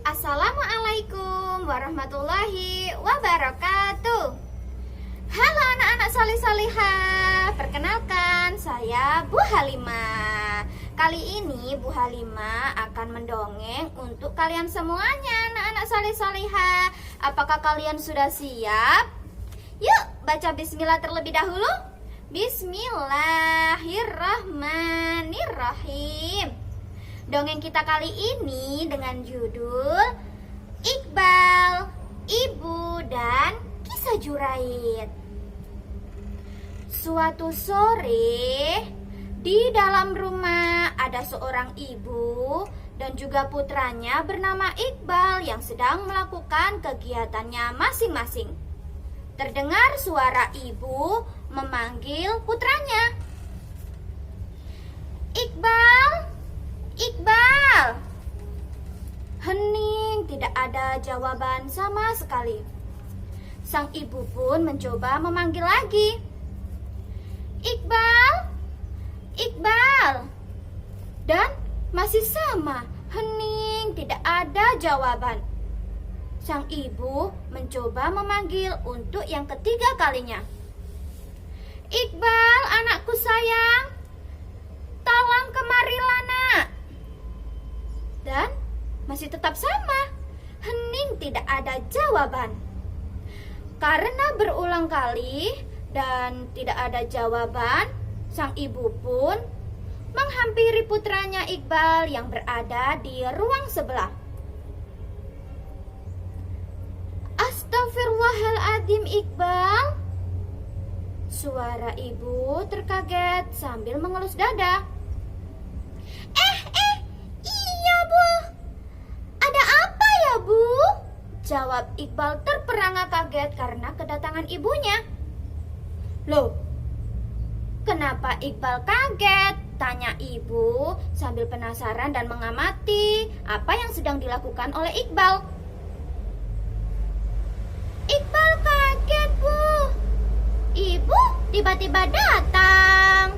Assalamualaikum warahmatullahi wabarakatuh. Halo anak-anak salih-salihah, perkenalkan saya Bu Halimah. Kali ini Bu Halimah akan mendongeng untuk kalian semuanya anak-anak salih-salihah. Apakah kalian sudah siap? Yuk baca bismillah terlebih dahulu. Bismillahirrahmanirrahim. Dongeng kita kali ini dengan judul Iqbal, Ibu, dan Kisah Juraid. Suatu sore, di dalam rumah ada seorang ibu dan juga putranya bernama Iqbal yang sedang melakukan kegiatannya masing-masing. Terdengar suara ibu memanggil putranya. Iqbal, Iqbal. Hening, tidak ada jawaban sama sekali. Sang ibu pun mencoba memanggil lagi. Iqbal, Iqbal. Dan masih sama, hening, tidak ada jawaban. Sang ibu mencoba memanggil untuk yang ketiga kalinya. Iqbal, anakku sayang, tolong kemarilah nak. Dan masih tetap sama, hening, tidak ada jawaban. Karena berulang kali dan tidak ada jawaban, sang ibu pun menghampiri putranya Iqbal yang berada di ruang sebelah. Astagfirullahaladzim Iqbal. Suara ibu terkaget sambil mengelus dada. Iya Bu. Ada apa ya Bu? Jawab Iqbal terperangah kaget karena kedatangan ibunya. Loh, kenapa Iqbal kaget? Tanya ibu sambil penasaran dan mengamati apa yang sedang dilakukan oleh Iqbal. Iqbal kaget Bu. Ibu tiba-tiba datang,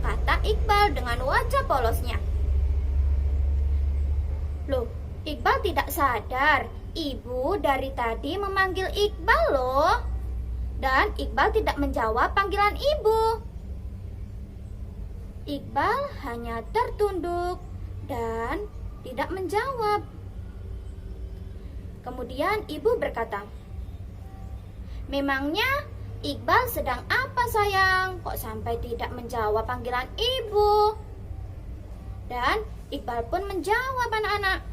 kata Iqbal dengan wajah polosnya. Loh, Iqbal tidak sadar ibu dari tadi memanggil Iqbal loh. Dan Iqbal tidak menjawab panggilan ibu. Iqbal hanya tertunduk dan tidak menjawab. Kemudian ibu berkata, memangnya Iqbal sedang apa sayang? Kok sampai tidak menjawab panggilan ibu? Dan Iqbal pun menjawab anak-anak.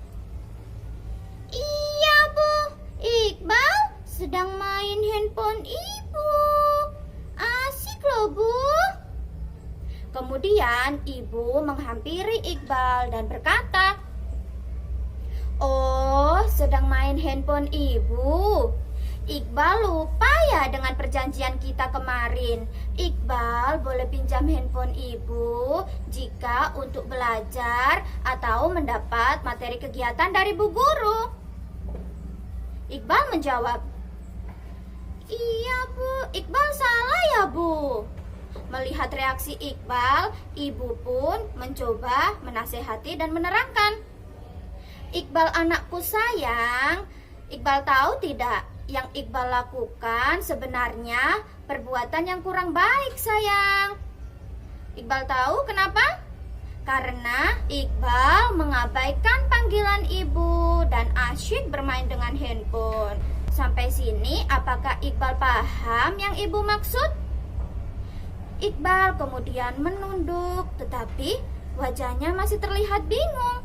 Iya Bu, Iqbal sedang main handphone ibu. Asik loh Bu. Kemudian ibu menghampiri Iqbal dan berkata, oh, sedang main handphone ibu. Iqbal lupa ya dengan perjanjian kita kemarin. Iqbal boleh pinjam handphone ibu jika untuk belajar atau mendapat materi kegiatan dari bu guru. Iqbal menjawab, iya Bu, Iqbal salah ya Bu. Melihat reaksi Iqbal, ibu pun mencoba menasehati dan menerangkan. Iqbal anakku sayang, Iqbal tahu tidak? Yang Iqbal lakukan sebenarnya perbuatan yang kurang baik sayang. Iqbal tahu kenapa? Karena Iqbal mengabaikan panggilan ibu dan asyik bermain dengan handphone. Sampai sini apakah Iqbal paham yang ibu maksud? Iqbal kemudian menunduk, tetapi wajahnya masih terlihat bingung.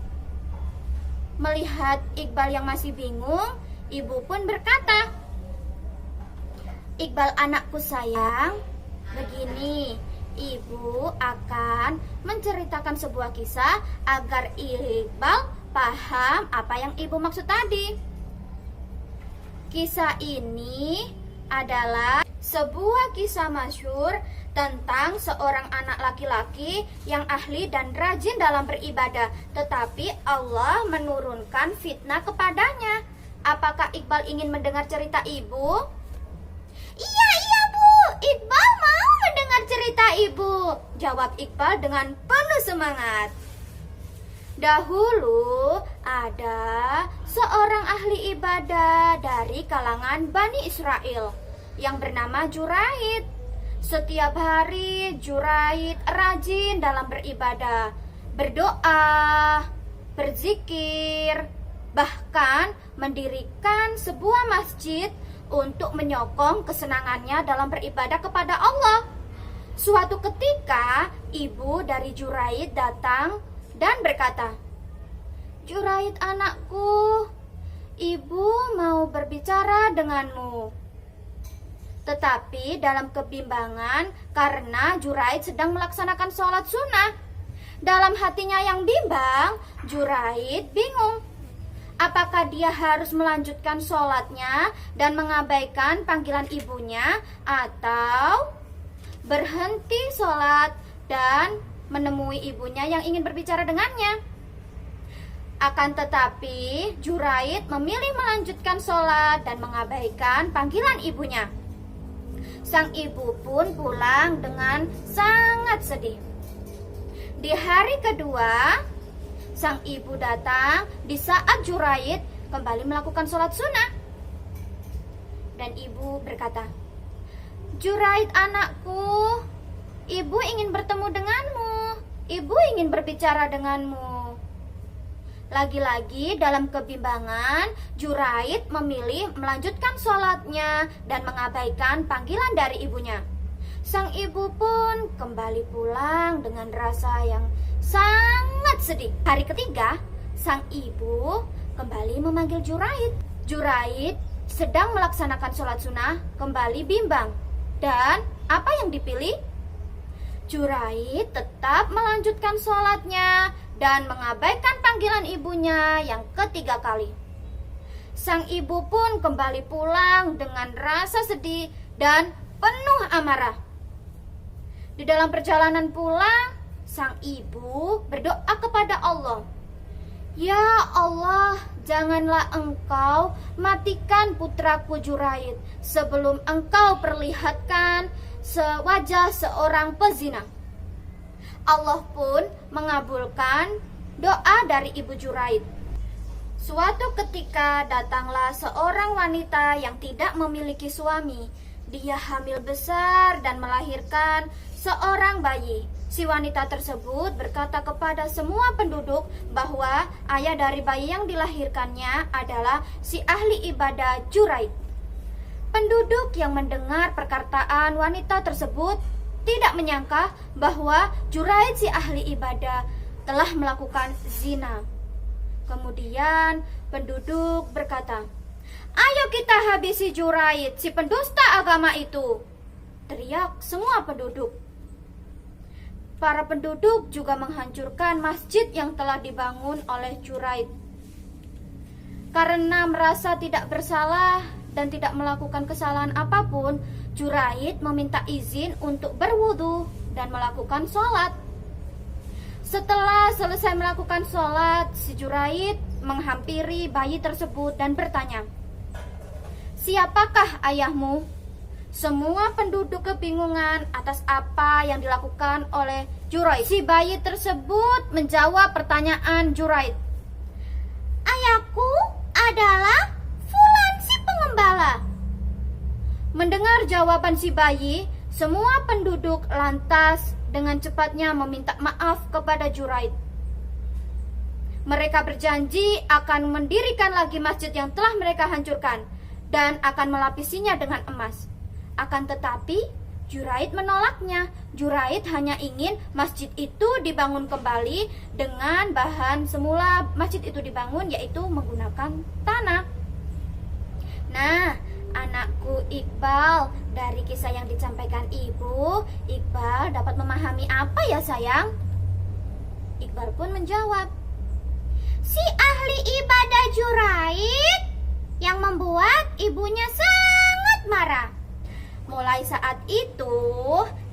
Melihat Iqbal yang masih bingung, ibu pun berkata, Iqbal anakku sayang, begini, ibu akan menceritakan sebuah kisah agar Iqbal paham apa yang ibu maksud tadi. Kisah ini adalah sebuah kisah masyhur tentang seorang anak laki-laki yang ahli dan rajin dalam beribadah, tetapi Allah menurunkan fitnah kepadanya. Apakah Iqbal ingin mendengar cerita ibu? Iya Bu, Iqbal mau mendengar cerita ibu, jawab Iqbal dengan penuh semangat. Dahulu ada seorang ahli ibadah dari kalangan Bani Israel yang bernama Juraid. Setiap hari Juraid rajin dalam beribadah, berdoa, berzikir, bahkan mendirikan sebuah masjid untuk menyokong kesenangannya dalam beribadah kepada Allah. Suatu ketika ibu dari Juraid datang dan berkata, "Juraid anakku, ibu mau berbicara denganmu." Tetapi dalam kebimbangan karena Juraid sedang melaksanakan sholat sunnah. Dalam hatinya yang bimbang, Juraid bingung. Apakah dia harus melanjutkan sholatnya dan mengabaikan panggilan ibunya, atau berhenti sholat dan menemui ibunya yang ingin berbicara dengannya? Akan tetapi Juraid memilih melanjutkan sholat dan mengabaikan panggilan ibunya. Sang ibu pun pulang dengan sangat sedih. Di hari kedua, sang ibu datang di saat Juraid kembali melakukan sholat sunnah. Dan ibu berkata, "Juraid anakku, ibu ingin bertemu denganmu. Ibu ingin berbicara denganmu." Lagi-lagi dalam kebimbangan, Juraid memilih melanjutkan sholatnya dan mengabaikan panggilan dari ibunya. Sang ibu pun kembali pulang dengan rasa yang sangat sedih. Hari ketiga, sang ibu kembali memanggil Juraid. Juraid sedang melaksanakan sholat sunnah kembali bimbang. Dan apa yang dipilih? Juraid tetap melanjutkan sholatnya dan mengabaikan panggilan ibunya yang ketiga kali. Sang ibu pun kembali pulang dengan rasa sedih dan penuh amarah. Di dalam perjalanan pulang, sang ibu berdoa kepada Allah, "Ya Allah, janganlah Engkau matikan putraku Juraid sebelum Engkau perlihatkan wajah seorang pezina." Allah pun mengabulkan doa dari ibu Juraid. Suatu ketika datanglah seorang wanita yang tidak memiliki suami. Dia hamil besar dan melahirkan seorang bayi. Si wanita tersebut berkata kepada semua penduduk bahwa ayah dari bayi yang dilahirkannya adalah si ahli ibadah Juraid. Penduduk yang mendengar perkataan wanita tersebut tidak menyangka bahwa Juraid si ahli ibadah telah melakukan zina. Kemudian penduduk berkata, "Ayo kita habisi Juraid, si pendusta agama itu!" Teriak semua penduduk. Para penduduk juga menghancurkan masjid yang telah dibangun oleh Juraid. Karena merasa tidak bersalah dan tidak melakukan kesalahan apapun, Juraid meminta izin untuk berwudu dan melakukan sholat. Setelah selesai melakukan sholat, si Juraid menghampiri bayi tersebut dan bertanya, "Siapakah ayahmu?" Semua penduduk kebingungan atas apa yang dilakukan oleh Juraid. Si bayi tersebut menjawab pertanyaan Juraid, "Ayahku adalah Fulan si pengembala." Mendengar jawaban si bayi, semua penduduk lantas dengan cepatnya meminta maaf kepada Juraid. Mereka berjanji akan mendirikan lagi masjid yang telah mereka hancurkan dan akan melapisinya dengan emas. Akan tetapi Juraid menolaknya. Juraid hanya ingin masjid itu dibangun kembali dengan bahan semula masjid itu dibangun, yaitu menggunakan tanah. Nah, anakku Iqbal, dari kisah yang disampaikan ibu, Iqbal dapat memahami apa ya sayang? Iqbal pun menjawab, "Si ahli ibadah Juraid yang membuat ibunya sangat marah." Mulai saat itu,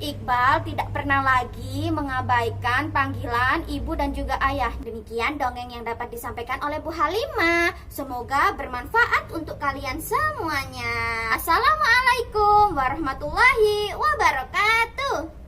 Iqbal tidak pernah lagi mengabaikan panggilan ibu dan juga ayah. Demikian dongeng yang dapat disampaikan oleh Bu Halimah. Semoga bermanfaat untuk kalian semuanya. Assalamualaikum warahmatullahi wabarakatuh.